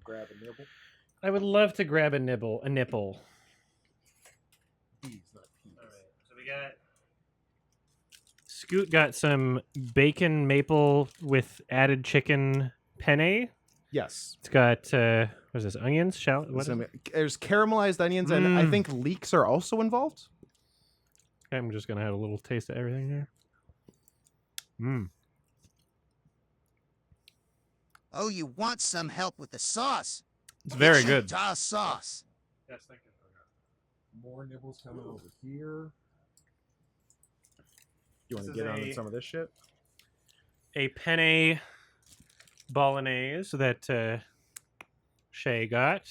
grab a nibble? I would love to grab a nibble, a nipple. Peas, not peas. All right, so we got. Scoot got some bacon maple with added chicken penne. Yes. It's got what is this? Onions? There's caramelized onions, and I think leeks are also involved. I'm just gonna have a little taste of everything here. Oh, you want some help with the sauce? It's very good. Sauce. Yes, thank you. More nibbles coming over here. You want to get on some of this shit? A penne bolognese that Shea got.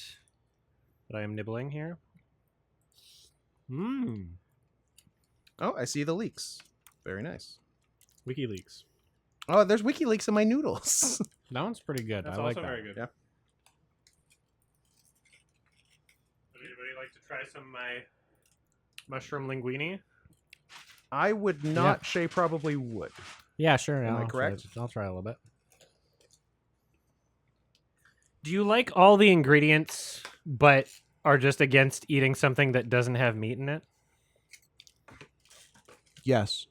That I am nibbling here. Oh, I see the leeks. Very nice. WikiLeaks. Oh, there's WikiLeaks in my noodles. That one's pretty good. That's I like also that. very good. Yeah. Would anybody like to try some of my mushroom linguine? I would not. Yeah. Shay probably would. Yeah, sure. Am I correct? I'll try a little bit. Do you like all the ingredients, but are just against eating something that doesn't have meat in it? Yes.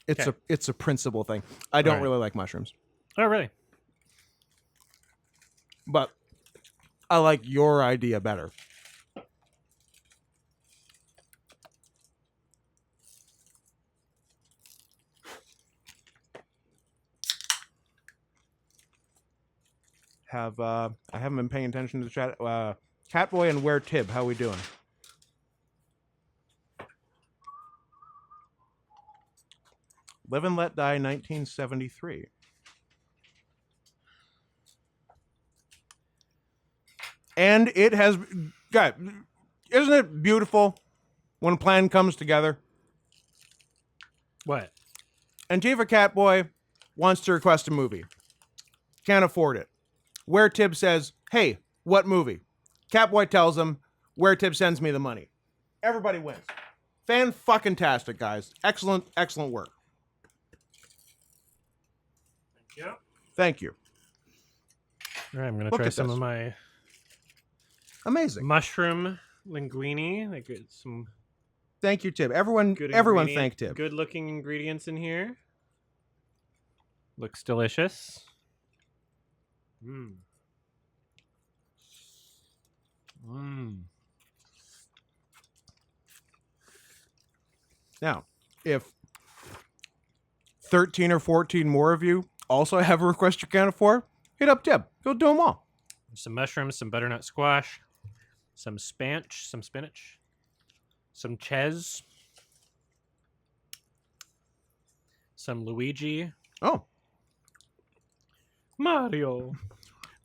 It's a principle thing. I don't really like mushrooms. Oh, really? But I like your idea better. I haven't been paying attention to the chat. Catboy and Where Tib, how we doing? Live and Let Die 1973. And it has, God, isn't it beautiful when a plan comes together? What? Antifa Catboy wants to request a movie. Can't afford it. Where Tib says, hey, what movie? Catboy tells him, Where Tib sends me the money. Everybody wins. Fan-fucking-tastic, guys. Excellent, excellent work. Thank you. Thank you. All right, I'm going to try some of my amazing mushroom linguine. Like some. Thank you, Tib. Everyone thank Tib. Good-looking ingredients in here. Looks delicious. Now, if 13 or 14 more of you also have a request you can't afford, hit up Tib. Go do them all. Some mushrooms, some butternut squash, some spinach, some ches, some Luigi. Oh. Mario.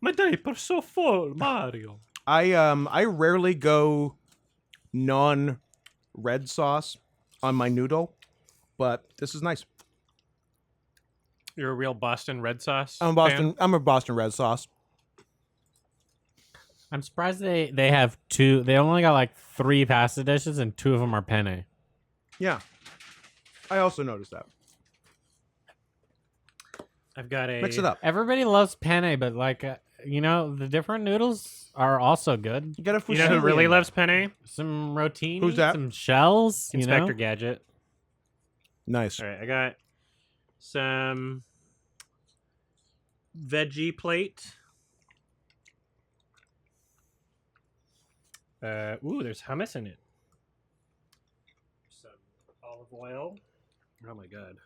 My diaper's so full, Mario. I rarely go non-red sauce on my noodle, but this is nice. You're a real Boston Red Sauce I'm a Boston Red Sauce. I'm surprised they have two. They only got like 3 pasta dishes and 2 of them are penne. Yeah. I also noticed that. I've got a... Mix it up. Everybody loves penne, but like, the different noodles are also good. You got You know who really loves penne? Some rotini. Who's that? Some shells. Inspector Gadget. Nice. All right, I got some veggie plate. There's hummus in it. Some olive oil. Oh my god.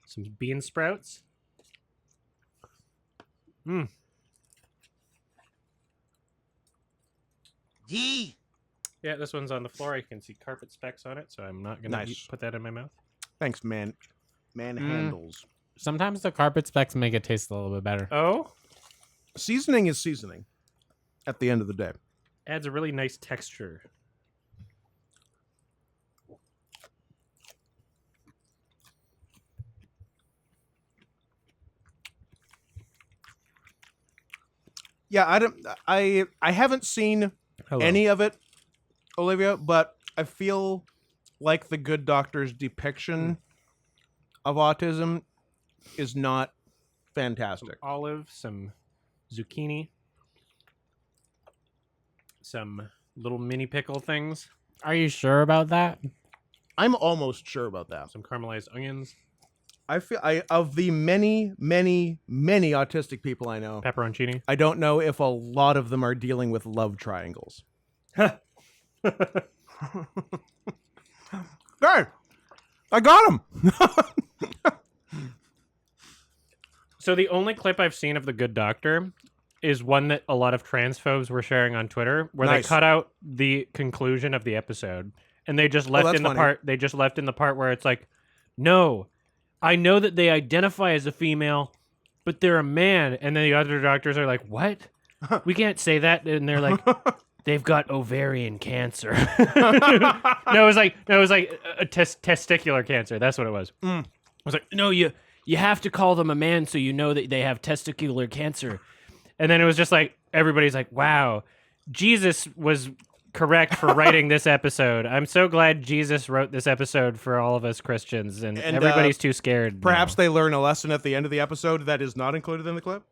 Some bean sprouts. Gee. Yeah, this one's on the floor. I can see carpet specks on it, so I'm not gonna put that in my mouth. Thanks, man. Handles. Sometimes the carpet specks make it taste a little bit better. Oh? Seasoning is seasoning at the end of the day. Adds a really nice texture. Yeah, I haven't seen any of it, Olivia, but I feel like the Good Doctor's depiction of autism is not fantastic. Some olive, some zucchini. some little mini pickle things, Are you sure about that? I'm almost sure about that. some caramelized onions, I feel of the many, many, many autistic people I know, pepperoncini. I don't know if a lot of them are dealing with love triangles. Hey, I got him. So the only clip I've seen of The Good Doctor is one that a lot of transphobes were sharing on Twitter, where Nice. they cut out the conclusion of the episode and they just left that's in the funny. part. They just left in the part where it's like, no, I know that they identify as a female, but they're a man. And then the other doctors are like, what? We can't say that. And they're like, they've got ovarian cancer. No, it was like a testicular cancer. That's what it was. I was like, no, you have to call them a man so you know that they have testicular cancer. And then it was just like, everybody's like, wow, Jesus was correct for writing this episode. I'm so glad Jesus wrote this episode for all of us Christians, and everybody's too scared. Perhaps now. they learn a lesson at the end of the episode that is not included in the clip.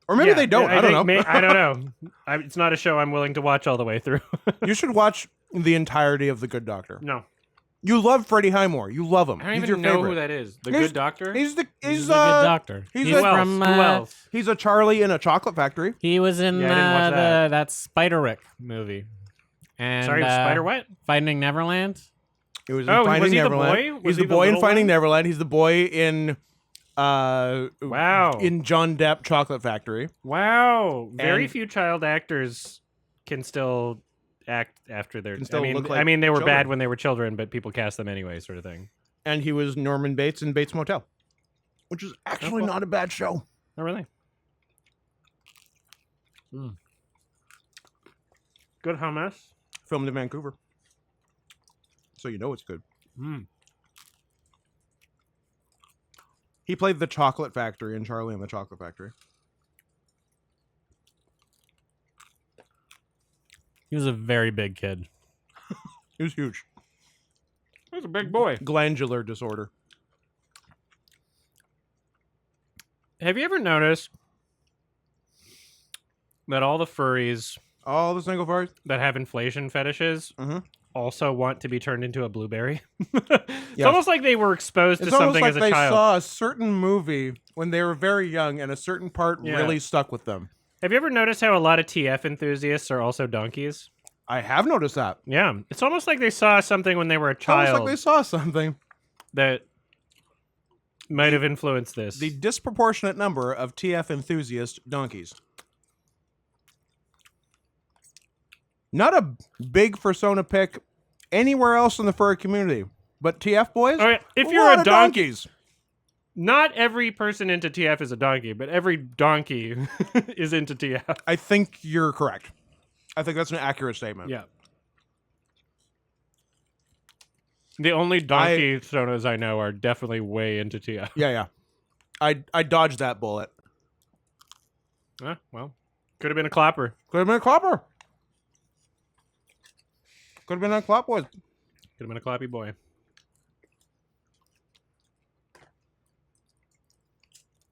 Or maybe they don't. I don't know. I don't know. It's not a show I'm willing to watch all the way through. You should watch the entirety of The Good Doctor. No. You love Freddie Highmore. You love him. I don't He's even your know favorite. who that is. The He's- Good Doctor? He's a He's a good doctor. he's He's a- Who else? from. Who else? He's a Charlie in a chocolate factory. He was in Yeah, I didn't watch that. that Spider-Rick movie. And Sorry, Spider what? Finding Neverland. He was in Oh, Finding was he the Neverland. boy? Was He's he the the boy in little Finding one? Neverland. He's the boy in Wow. in John Depp Chocolate Factory. Wow. Very And- few child actors can still act after their... Can still look like I mean, they were children. bad when they were children, but people cast them anyway, sort of thing. And he was Norman Bates in Bates Motel, which is actually cool. not a bad show. Oh, really? Good hummus. Filmed in Vancouver. So you know it's good. Mm. He played the Chocolate Factory in Charlie and the Chocolate Factory. He was a very big kid. He was huge. That's a big boy. Glandular disorder. Have you ever noticed that all the furries All the single furs. that have inflation fetishes Mhm. also want to be turned into a blueberry? It's Yes. almost like they were exposed to It's almost something like as a they child. saw a certain movie when they were very young, and a certain part Yeah. really stuck with them. Have you ever noticed how a lot of TF enthusiasts are also donkeys? I have noticed that. Yeah. It's almost like they saw something when they were a It's almost child like they saw something. that might have influenced this. The disproportionate number of TF enthusiast donkeys. Not a big persona pick anywhere else in the furry community, but TF boys. All right, if a you're lot a of donkey, donkeys. not every person into TF is a donkey, but every donkey is into TF. I think you're correct. I think that's an accurate statement. Yeah. The only donkey sonas I know are definitely way into TF. Yeah. I dodged that bullet. Well, could have been a clapper. Could have been a clopper. Could have been a clop boys. Could have been a clappy boy.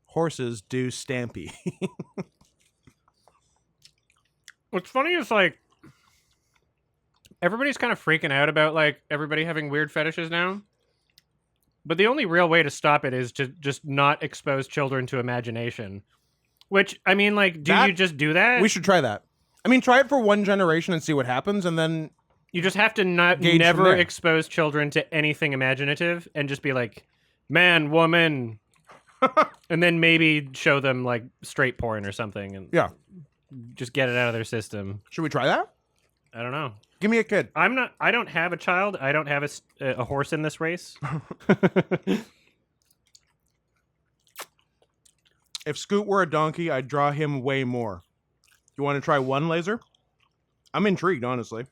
Horses do stampy. What's funny is like everybody's kind of freaking out about like everybody having weird fetishes now. But the only real way to stop it is to just not expose children to imagination. Which, I mean, like, do That- you just do that? We should try that. I mean, try it for one generation and see what happens, and then You just have to not Gauge from never there. expose children to anything imaginative and just be like, man, woman. And then maybe show them like straight porn or something and yeah. just get it out of their system. Should we try that? I don't know. Give me a kid. I don't have a child. I don't have a horse in this race. If Scoot were a donkey, I'd draw him way more. You want to try one laser? I'm intrigued, honestly.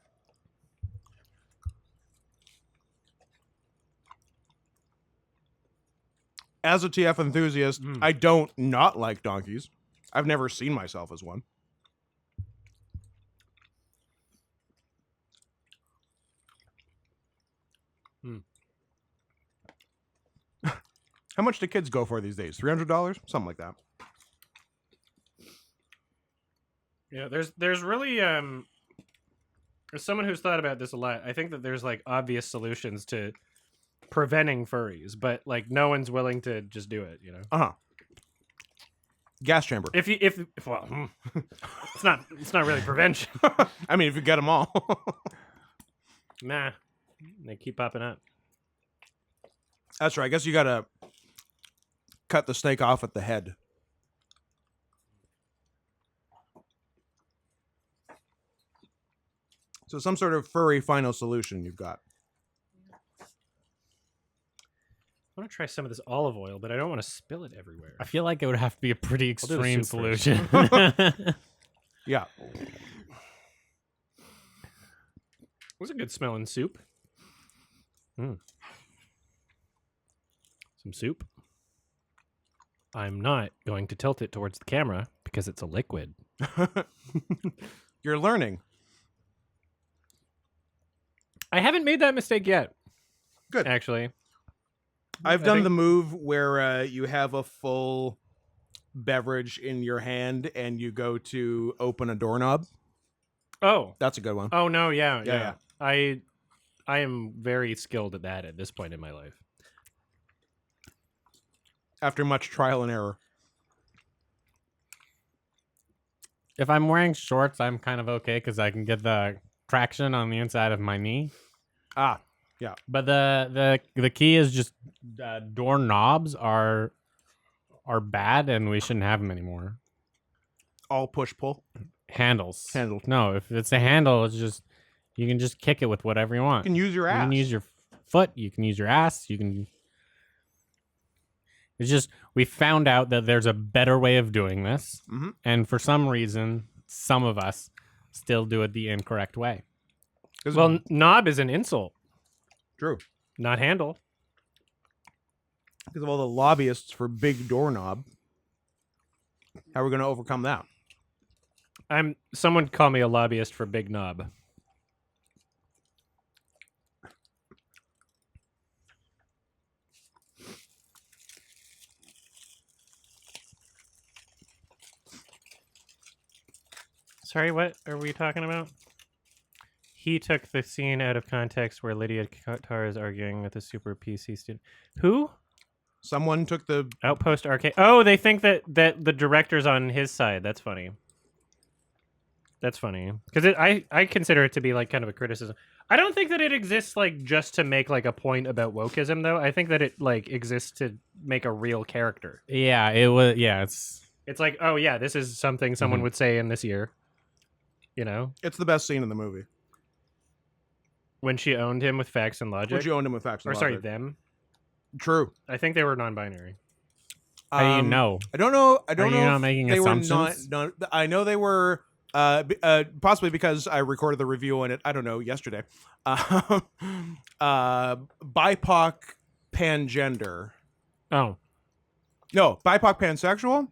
As a TF enthusiast, I don't not like donkeys. I've never seen myself as one. How much do kids go for these days? $300? Something like that. Yeah, there's really As someone who's thought about this a lot, I think that there's like obvious solutions to preventing furries, but like no one's willing to just do it, you know. Uh-huh. Gas chamber. If it's not really prevention. I mean, if you get them all. Nah, they keep popping up. That's right. I guess you got to cut the snake off at the head. So some sort of furry final solution you've got. I want to try some of this olive oil, but I don't want to spill it everywhere. I feel like it would have to be a pretty I'll do the extreme soup first. solution. Yeah. It was a good smelling soup. Some soup. I'm not going to tilt it towards the camera because it's a liquid. You're learning. I haven't made that mistake yet. Good. Actually. I've I done think- the move where you have a full beverage in your hand and you go to open a doorknob. Oh. That's a good one. Oh no, yeah. Yeah. I am very skilled at that at this point in my life. After much trial and error. If I'm wearing shorts, I'm kind of okay because I can get the traction on the inside of my knee. Ah, But the key is just doorknobs are bad and we shouldn't have them anymore. all push pull. Handles. Handle. No, if it's a handle, it's just you can just kick it with whatever you want. You can use your You ass. can use your foot. You can use your ass. You can. It's just we found out that there's a better way of doing this, Mhm. and for some reason, some of us still do it the incorrect way. Well, knob is an insult, true. not handle. Because of all the lobbyists for big doorknob. How are we going to overcome that? Someone call me a lobbyist for big knob. Sorry, what are we talking about? He took the scene out of context where Lydia Qatar is arguing with a super PC student. Who? Someone took the... Outpost Arcade. Oh, they think that the director's on his side. That's funny. That's funny. Because I consider it to be like kind of a criticism. I don't think that it exists like just to make like a point about wokeism though. I think that it like exists to make a real character. Yeah, it was. Yeah, It's like, oh yeah, this is something someone Mhm. would say in this year. You know? It's the best scene in the movie. When she owned him with facts and logic. Which you owned him with facts and Or sorry, logic. them. True. I think they were non-binary. how do you know? I don't know. I don't Are know you if not making they assumptions? were not. I know they were. Possibly because I recorded the review on it. I don't know, yesterday. BIPOC pangender. Oh. No, BIPOC pansexual.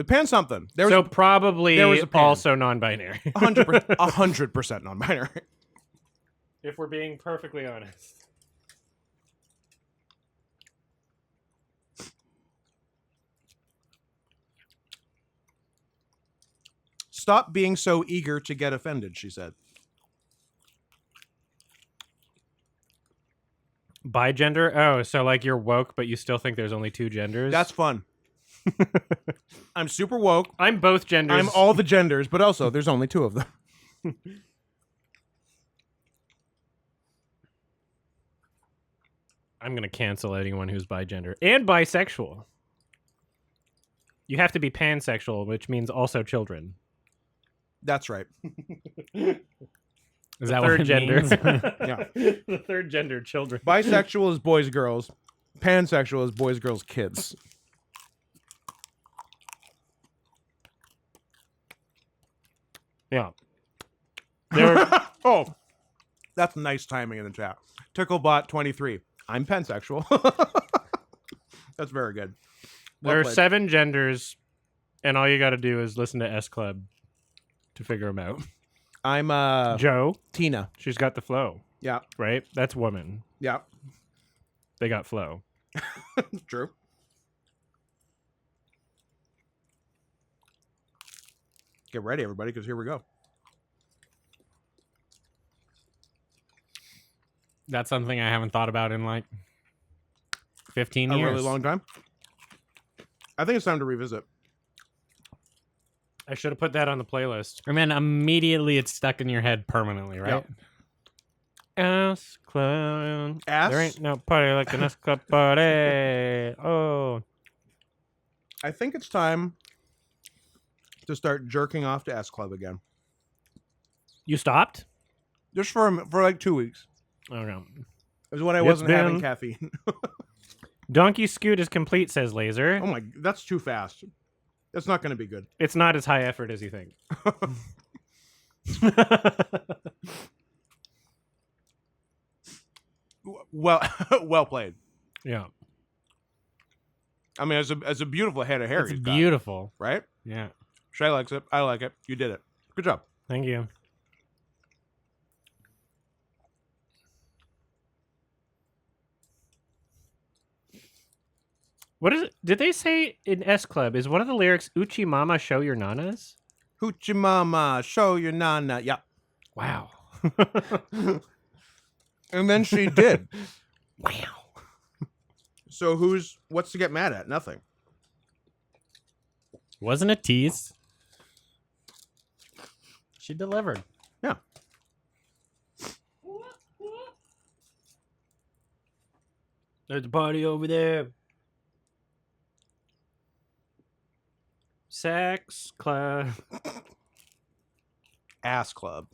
Pan something. There was So probably there was a pan. also non-binary. 100% non-binary. If we're being perfectly honest. Stop being so eager to get offended, she said. Bigender? Oh, so like you're woke, but you still think there's only two genders? That's fun. I'm super woke. I'm both genders. I'm all the genders, but also there's only two of them. I'm going to cancel anyone who's bigender and bisexual. You have to be pansexual, which means also children. That's right. Is that Third what it gender. means? Yeah. The third gender, children. Bisexual is boys, girls. Pansexual is boys, girls, kids. Yeah. Oh, that's nice timing in the chat. Ticklebot23. I'm pansexual. That's very good. Well There are played. 7 genders, and all you got to do is listen to S Club to figure them out. I'm Joe, Tina. she's got the flow, Yeah. right? That's woman. Yeah. They got flow. True. Get ready, everybody, because here we go. That's something I haven't thought about in like 15 A years. really long time. I think it's time to revisit. I should have put that on the playlist. And then immediately it's stuck in your head permanently, right? Ass club. Ass? There ain't no party like an ass club party. Oh. I think it's time to start jerking off to S Club again. You stopped? Just for like 2 weeks. Okay. It was when I It's wasn't having been- caffeine. Donkey Scoot is complete, says Laser. Oh my, that's too fast. That's not going to be good. It's not as high effort as you think. Well, well played. Yeah. I mean, as a beautiful head of hair. It's he's got, beautiful. right? Yeah. Shay likes it. I like it. You did it. Good job. Thank you. What is it? Did they say in S Club, is one of the lyrics Uchi Mama show your nanas? Hoochie mama, show your nana. Yeah. Wow. And then she did. Wow. So what's to get mad at? Nothing. Wasn't a tease. She delivered. Yeah. There's a party over there. Sex club. Ass Club.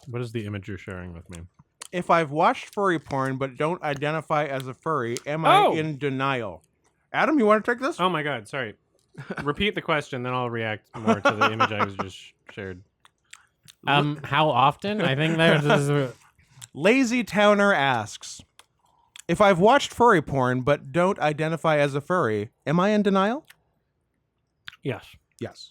What is the image you're sharing with me? If I've watched furry porn but don't identify as a furry, am Oh! I in denial? Adam, you want to take this? Oh my god, sorry. Repeat the question, then I'll react more to the image I was just shared. How often? I think there's Lazy Towner asks, if I've watched furry porn but don't identify as a furry, am I in denial? Yes. Yes.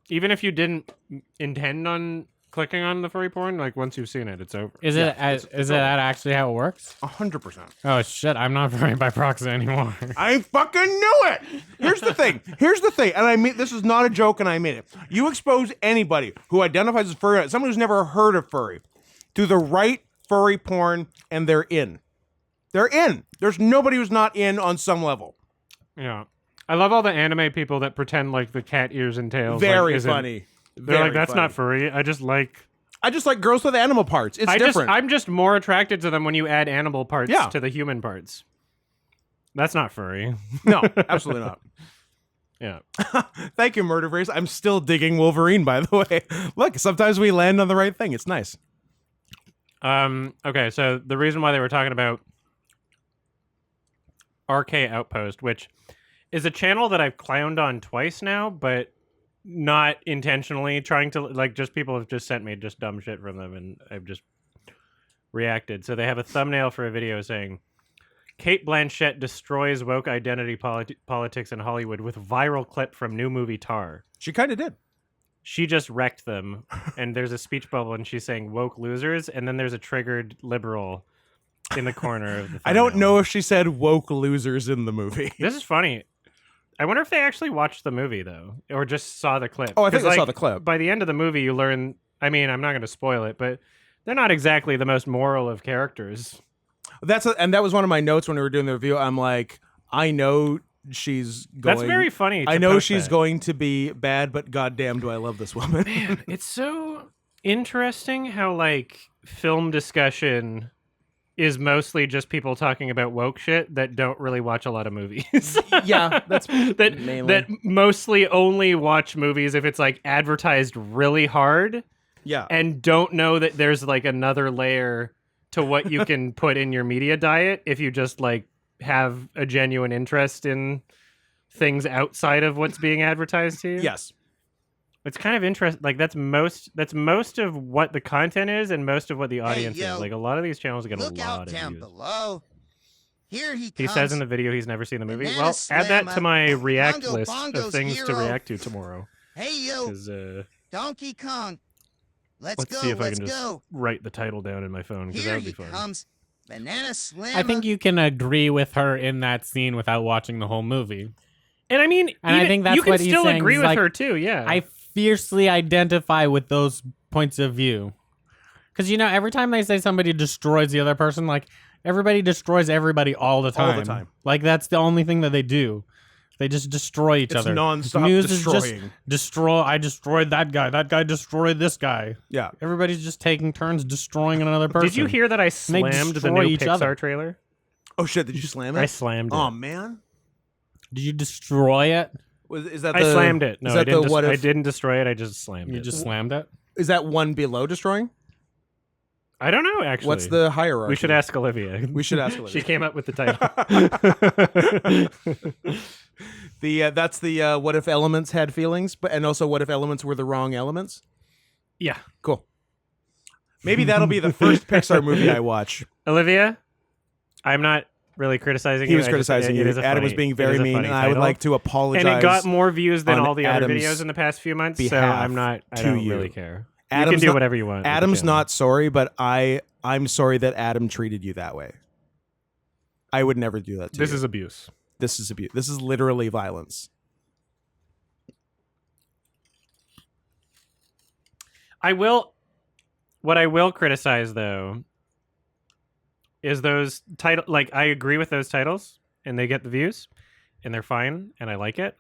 Even if you didn't intend on clicking on the furry porn, like once you've seen it, it's over. Is it that actually how it works? 100%. Oh shit, I'm not very by proxy anymore. I fucking knew it. Here's the thing. And I mean, this is not a joke, and I mean it. You expose anybody who identifies as furry, someone who's never heard of furry, to the right furry porn, and they're in. They're in. There's nobody who's not in on some level. Yeah. I love all the anime people that pretend like the cat ears and tails. Very isn't- funny. They're Very like, that's funny. not furry. I just like girls with animal parts. It's different. I'm just more attracted to them when you add animal parts Yeah. to the human parts. That's not furry. No, absolutely not. Yeah. Thank you, Murder Race. I'm still digging Wolverine, by the way. Look, sometimes we land on the right thing. It's nice. Okay, so the reason why they were talking about RK Outpost, which is a channel that I've clowned on twice now, but not intentionally, trying to, like, just people have just sent me just dumb shit from them, and I've just reacted. So they have a thumbnail for a video saying, Kate Blanchett destroys woke identity politics in Hollywood with viral clip from new movie Tar. She kind of did. She just wrecked them, and there's a speech bubble, and she's saying woke losers, and then there's a triggered liberal in the corner of the I don't thumbnail. know if she said woke losers in the movie. This is funny. I wonder if they actually watched the movie, though, or just saw the clip. Oh, I think 'Cause, they saw like, the clip. By the end of the movie, you learn... I mean, I'm not going to spoil it, but they're not exactly the most moral of characters. And that was one of my notes when we were doing the review. I'm like, I know she's going... That's very funny. I to know post she's that. going to be bad, but goddamn, do I love this woman. Man, it's so interesting how, like, film discussion is mostly just people talking about woke shit that don't really watch a lot of movies. Yeah, that's that mainly. that mostly only watch movies if it's like advertised really hard Yeah. and don't know that there's like another layer to what you can put in your media diet if you just like have a genuine interest in things outside of what's being advertised to you. Yes. It's kind of interesting. Like that's most of what the content is and most of what the audience yo, is. Like a lot of these channels get a Look out lot of down views. below. Here he comes. He says in the video he's never seen the movie. Banana Well, add that to Slammer, my react Bongo list Bongo's of things to hero. react to tomorrow. Hey yo, 'Cause, Donkey Kong. Let's let's go. see if I Let's can just go. write the title down in my phone because that Here would be he fun. comes. Banana Slammer. I think you can agree with her in that scene without watching the whole movie. And I mean, And I even- think that's you can what he's still saying, agree is with like, her too. Yeah, I fiercely identify with those points of view. Because, every time they say somebody destroys the other person, like, everybody destroys everybody all the time. All the time. Like, that's the only thing that they do. They just destroy each other. It's nonstop Muse is destroying. just I destroyed that guy. That guy destroyed this guy. Yeah. Everybody's just taking turns destroying another person. Did you hear that I slammed the destroy new each Pixar other. trailer? Oh shit! Did you slam it? I slammed it. Oh man. Did you destroy it? Is that I the, slammed it. is No, that I didn't. the what I if? didn't destroy it. I just slammed it. You just slammed it? Is that one below destroying? I don't know. Actually, What's the hierarchy? We should ask Olivia. We should ask Olivia. She came up with the title. That's the what if elements had feelings, and also what if elements were the wrong elements. Yeah. Cool. Maybe that'll be the first Pixar movie I watch. Olivia, I'm not really criticizing He you. was criticizing you. Adam was being very mean, and I would like to apologize. And it got more views than on all the other Adam's videos in the past few months, so behalf I'm not. I to don't you. really care. Adam's you can do not- whatever you want. with the Adam's channel. not sorry, but I'm sorry that Adam treated you that way. I would never do that to This you. is abuse. This is abuse. This is literally violence. What I will criticize though is those title. Like I agree with those titles, and they get the views, and they're fine, and I like it.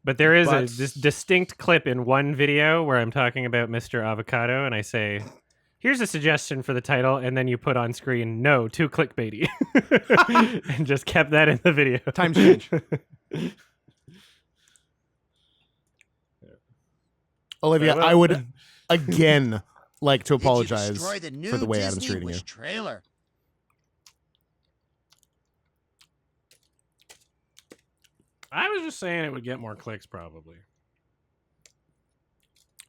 But there is this distinct clip in one video where I'm talking about Mr. Avocado, and I say, "Here's a suggestion for the title," and then you put on screen, "No, too clickbaity," and just kept that in the video. Times change. Olivia, Well, I would again like to Did you apologize destroy the new for the way Adam's Disney treating Wish you. trailer? I was just saying it would get more clicks, probably.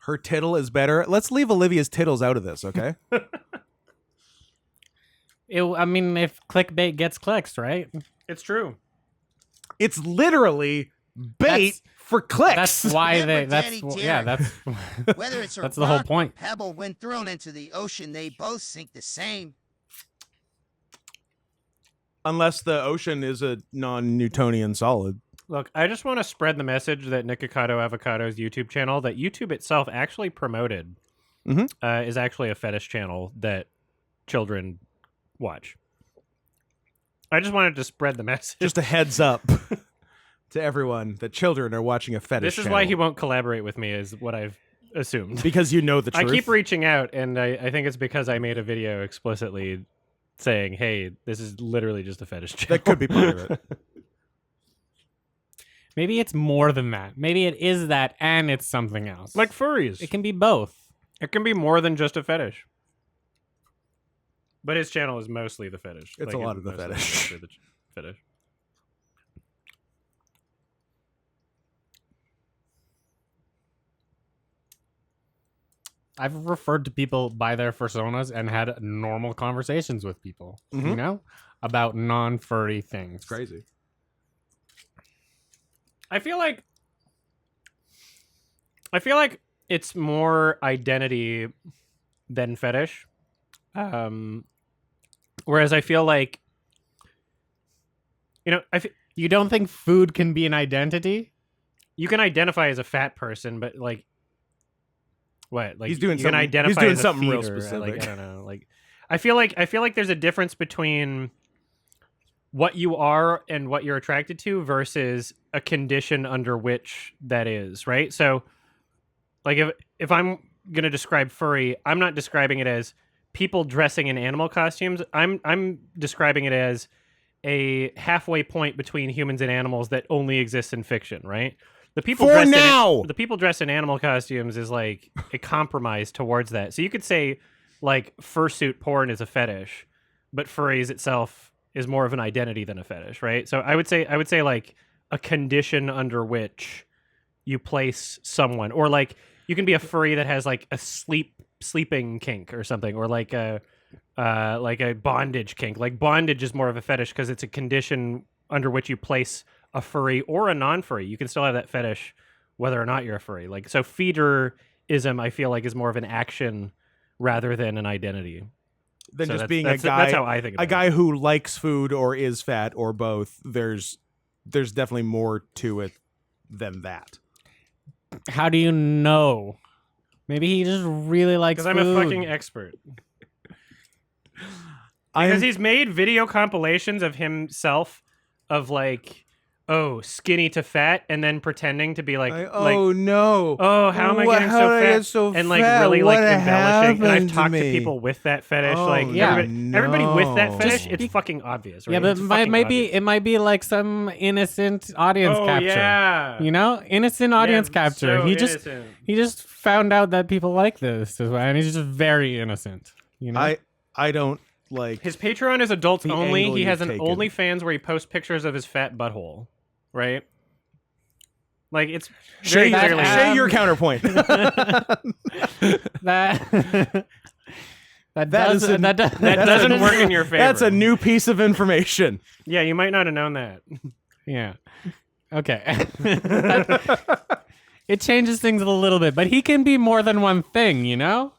Her tittle is better. Let's leave Olivia's tittles out of this, okay? I mean, if clickbait gets clicks, right? It's true. It's literally bait for clicks. That's why Remember they. Daddy That's Derek. that's Whether it's a that's the whole rock or point. pebble, when thrown into the ocean, they both sink the same. Unless the ocean is a non-Newtonian solid. Look, I just want to spread the message that Nikocado Avocado's YouTube channel, that YouTube itself actually promoted, is actually a fetish channel that children watch. I just wanted to spread the message. Just a heads up to everyone that children are watching a fetish This is channel. why he won't collaborate with me, is what I've assumed. Because you know the I truth. keep reaching out, and I think it's because I made a video explicitly saying, hey, this is literally just a fetish channel. That could be part of it. Maybe it's more than that. Maybe it is that, and it's something else. Like furries. It can be both. It can be more than just a fetish. But his channel is mostly the fetish. It's a lot of the mostly fetish. the fetish. I've referred to people by their personas and had normal conversations with people, about non-furry things. It's crazy. I feel like it's more identity than fetish. Whereas I feel like, You don't think food can be an identity? you can identify as a fat person, but like, what? Like He's doing you can something- identify he's doing as a something real feeder, specific. Like, I don't know. Like, I feel like there's a difference between what you are and what you're attracted to versus a condition under which that is, right? So like if I'm going to describe furry, I'm not describing it as people dressing in animal costumes. I'm describing it as a halfway point between humans and animals that only exists in fiction, right? The people For dressed now! the people dressed in animal costumes is like a compromise towards that. So you could say like fursuit porn is a fetish, but furries itself is more of an identity than a fetish, right? So I would say like a condition under which you place someone, or like you can be a furry that has like a sleeping kink or something, or like a bondage kink. Like bondage is more of a fetish because it's a condition under which you place a furry or a non-furry. You can still have that fetish whether or not you're a furry. Like so feederism I feel like is more of an action rather than an identity. Than So just that's- being a that's- guy. that's how I think about a it. guy who likes food or is fat or both. There's definitely more to it than that. How do you know? Maybe he just really likes Because food. I'm a fucking expert. Because he's made video compilations of himself of like, oh, skinny to fat, and then pretending to be like, oh no. oh, how am I getting How so did I fat? get so and like fat? really What like embellishing. And I've happened to talked to me? people with that fetish. Oh, like yeah. everybody with that no. fetish, it's fucking obvious, right? Yeah, but It's it fucking might obvious. be it might be like some innocent audience Oh, capture. yeah. You know, innocent audience Yeah, capture. so He just found out that people like this, and he's just very innocent. You know, I don't like His Patreon is adults The only. angle He has you've an taken. OnlyFans where he posts pictures of his fat butthole, right? Like it's Shay, very clearly. Shay, your counterpoint. that that That does is that, does, That doesn't work in your favor. That's a new piece of information. Yeah, you might not have known that. Yeah. Okay. It changes things a little bit, but he can be more than one thing, you know?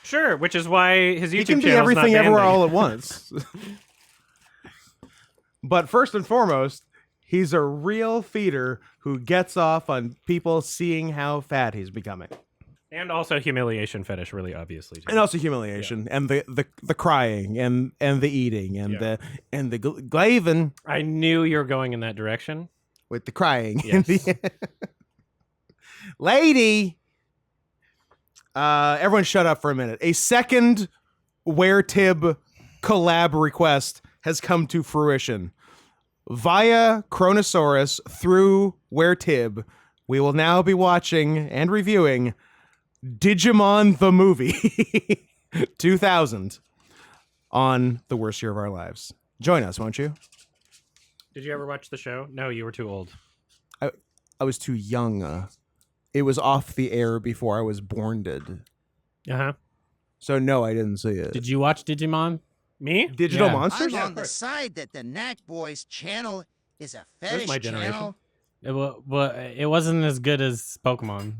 Sure, which is why his YouTube He can be channel's everything not everywhere banding. all at once. But first and foremost, he's a real feeder who gets off on people seeing how fat he's becoming. And also humiliation fetish, really obviously. Too. And also humiliation and the crying and the eating and Yeah. the glavin I knew you were going in that direction. with the crying. Yes. Lady. Everyone shut up for a minute. A second Where Tib collab request has come to fruition. Via Chronosaurus through Where Tib, we will now be watching and reviewing Digimon the movie 2000 on The Worst Year of Our Lives. Join us, won't you? Did you ever watch the show? No, you were too old. I was too young. It was off the air before I was born. Uh-huh. So no, I didn't see it. Did you watch Digimon? Me? Digital Yeah. Monsters? I'm on the side that the Knack Boys channel is a fetish my generation. channel. It wasn't as good as Pokemon.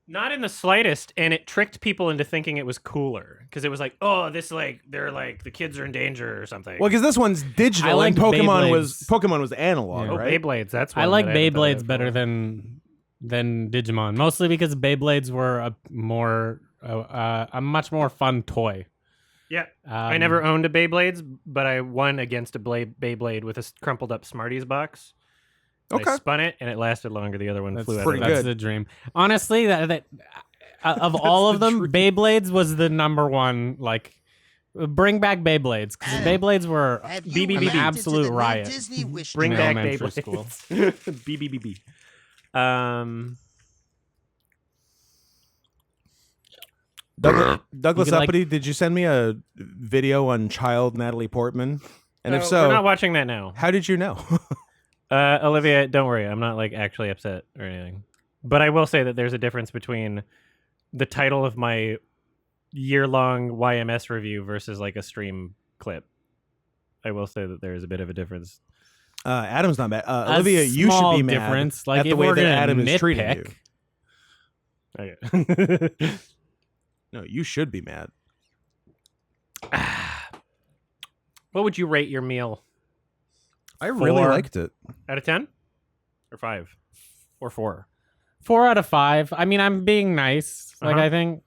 Not in the slightest, and it tricked people into thinking it was cooler because it was like, oh, this like they're like the kids are in danger or something. Well, because this one's digital I and like Pokemon was analog, Yeah. oh, right? Beyblades. That's I one like that haven't thought Beyblades of better before. than Digimon, mostly because Beyblades were a much more fun toy. Yeah, I never owned a Beyblades, but I won against a Beyblade with a crumpled up Smarties box. Okay. I spun it, and it lasted longer. The other one That's flew out. pretty of the good. That's the dream. Honestly, that of all of the them, dream. Beyblades was the number one. Like, bring back Beyblades because Adam, Beyblades were Have you an looked into absolute the new riot. Disney wish Bring in back elementary Beyblades. school. BBBB. Douglas You could, like- Uppity, did you send me a video on child Natalie Portman? And if No, so, we're not watching that now. how did you know? Olivia, don't worry. I'm not like actually upset or anything. But I will say that there's a difference between the title of my year-long YMS review versus like a stream clip. I will say that there is a bit of a difference. Adam's not mad. A Olivia, you should small be mad difference. Like, at the if way we're that gonna Adam is treating you. nitpick, Okay. No, you should be mad. What would you rate your meal? I really 4. liked it. Out of 10? Or 5? Or 4? 4 out of 5. I mean, I'm being nice. Like, Uh-huh. I think,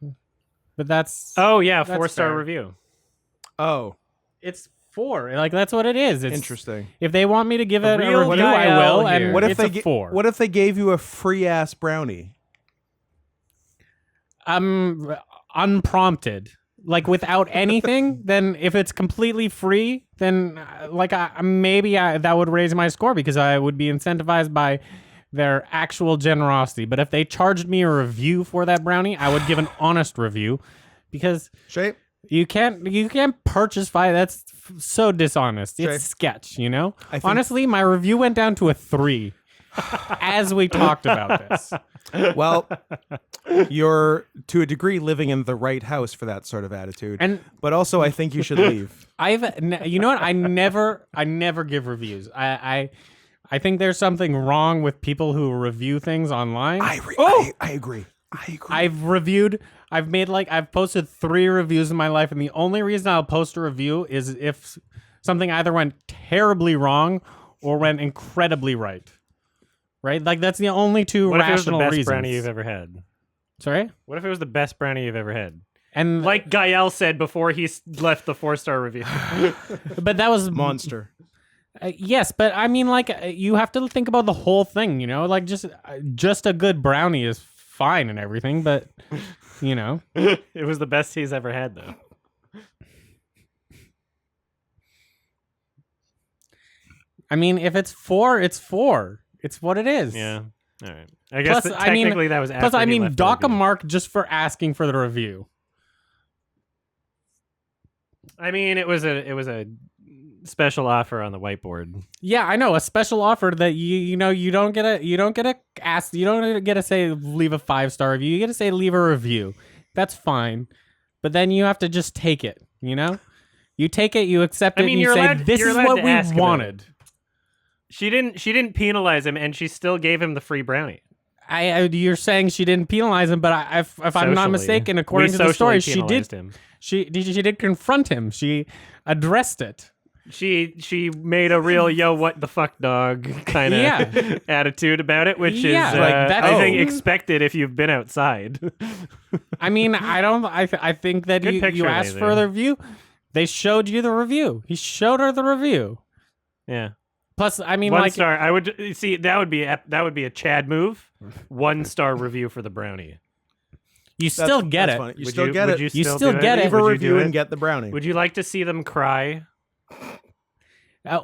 but that's Oh, yeah. That's 4-star fair. review. Oh, it's 4. Like, that's what it is. It's interesting. If they want me to give it a real review, guy I will. L here. And What if it's they a 4. What if they gave you a free ass brownie? Unprompted, like without anything, then if it's completely free, then maybe that would raise my score because I would be incentivized by their actual generosity. But if they charged me a review for that brownie, I would give an honest review because Shay, you can't purchase fire. That's so dishonest. Shay. It's sketch, you know? I think- Honestly, my review went down to a 3 as we talked about this. well, you're to a degree living in the right house for that sort of attitude. And But also, I think you should leave. you know what? I never give reviews. I think there's something wrong with people who review things online. I agree. I've posted 3 reviews in my life, and the only reason I'll post a review is if something either went terribly wrong or went incredibly right. right? Like that's the only two What if it was the rational best reasons. brownie you've ever had? Sorry? What if it was the best brownie you've ever had? And Like Gael said before he left the 4-star review. but that was Monster. yes, but I mean, like you have to think about the whole thing, you know. Like just a good brownie is fine and everything, but you know, It was the best he's ever had, though. I mean, if it's 4, it's 4. It's what it is. Yeah. All right. I guess Plus, technically that was after Plus, I he mean, left the dock a review. mark just for asking for the review. I mean, it was a special offer on the whiteboard. Yeah, I know, a special offer that you don't get to say leave a 5-star review. You get to say leave a review. That's fine, but then you have to just take it. You know, you take it, you accept it, I mean, and you you're say allowed- this you're is allowed what to we ask about wanted. She didn't penalize him, and she still gave him the free brownie. You're saying she didn't penalize him, but if I'm not Socially. mistaken, according We to the story, socially penalized him. she did confront him. She addressed it. She made a real yo what the fuck dog kind of Yeah. attitude about it, which Yeah, is like, that's- I think Oh. expected if you've been outside. I mean, I think that Good you picture, asked Laser. for the review. They showed you the review. He showed her the review. Yeah. Plus, I mean, 1 like, star. I would see that would be a Chad move. 1-star review for the brownie. you still get That's it. funny. You Would still get it. Would You still still do get it. Leave a Would you review do and it? get the brownie. Would you like to see them cry?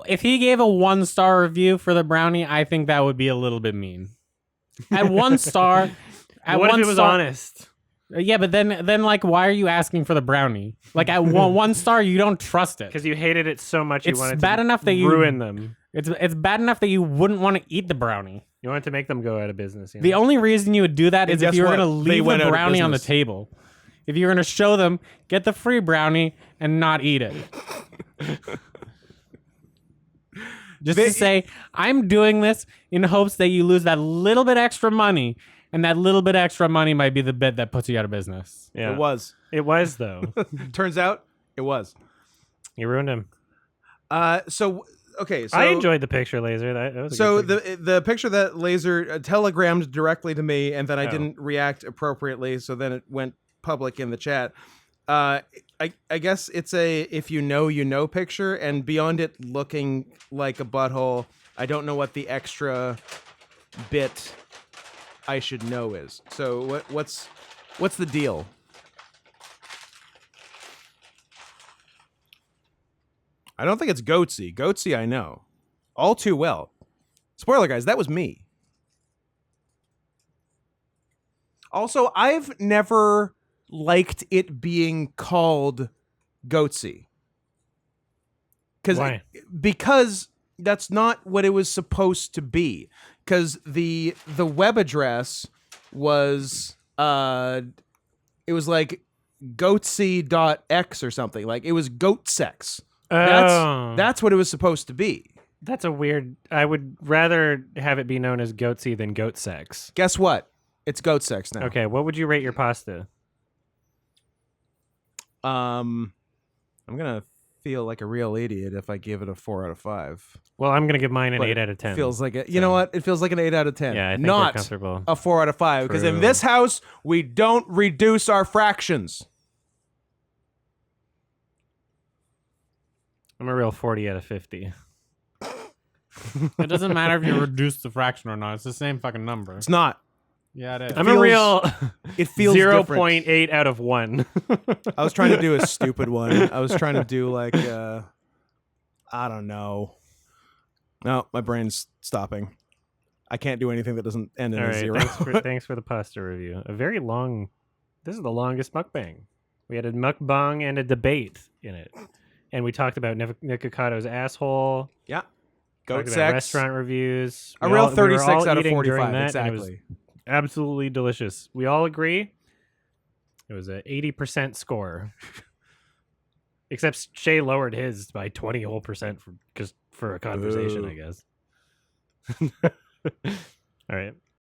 If he gave a 1-star review for the brownie, I think that would be a little bit mean. At 1 star, at What if 1 it was star, honest? Yeah, but then like, why are you asking for the brownie? Like at 1 star, you don't trust it. Because you hated it so much, you It's wanted bad to enough that you ruin them. It's bad enough that you wouldn't want to eat the brownie. You wanted to make them go out of business. You The know? only reason you would do that And is if guess you were what? going to They leave went the out of brownie on the business. table. If you were going to show them, get the free brownie and not eat it. Just to say, I'm doing this in hopes that you lose that little bit extra money, and that little bit extra money might be the bit that puts you out of business. Yeah. It was. It was though. Turns out it was. You ruined him. So okay. So I enjoyed the picture, Laser. That was a So good picture. the picture that Laser telegrammed directly to me, and then I Oh. didn't react appropriately, so then it went public in the chat. I guess it's a if you know picture, and beyond it looking like a butthole, I don't know what the extra bit I should know is. So what's the deal? I don't think it's Goatsy. Goatsy I know all too well. Spoiler, guys, that was me. Also, I've never liked it being called Goatsy. Why? Because that's not what it was supposed to be. Because the web address was it was like goatsy.x or something. Like it was goat sex. Oh. That's what it was supposed to be. That's a weird. I would rather have it be known as goatsy than goat sex. Guess what? It's goat sex now. Okay, what would you rate your pasta? I'm gonna feel like a real idiot if I give it a 4 out of 5. Well, I'm gonna give mine an But 8 out of 10. Feels like it. You know what? It feels like an 8 out of 10. Yeah, I think we're not comfortable. a 4 out of 5 because in True. this house we don't reduce our fractions. I'm a real 40 out of 50. It doesn't matter if you reduce the fraction or not. It's the same fucking number. It's not. Yeah, it is. I'm feels a real It feels different. 0.8 out of 1. I was trying to do a stupid one. I was trying to do like I don't know. No, my brain's stopping. I can't do anything that doesn't end in All a right, 0. thanks for the pasta review. A very long. This is the longest mukbang. We had a mukbang and a debate in it, and we talked about Nikocado's asshole. Yeah. Talked Goat about sex. restaurant reviews. A We real all- we were 36 all out of eating during 45. that, and it was Exactly. absolutely delicious. We all agree. It was a 80% score. Except Shea lowered his by 20 whole percent for a conversation, Ooh. I guess. All right.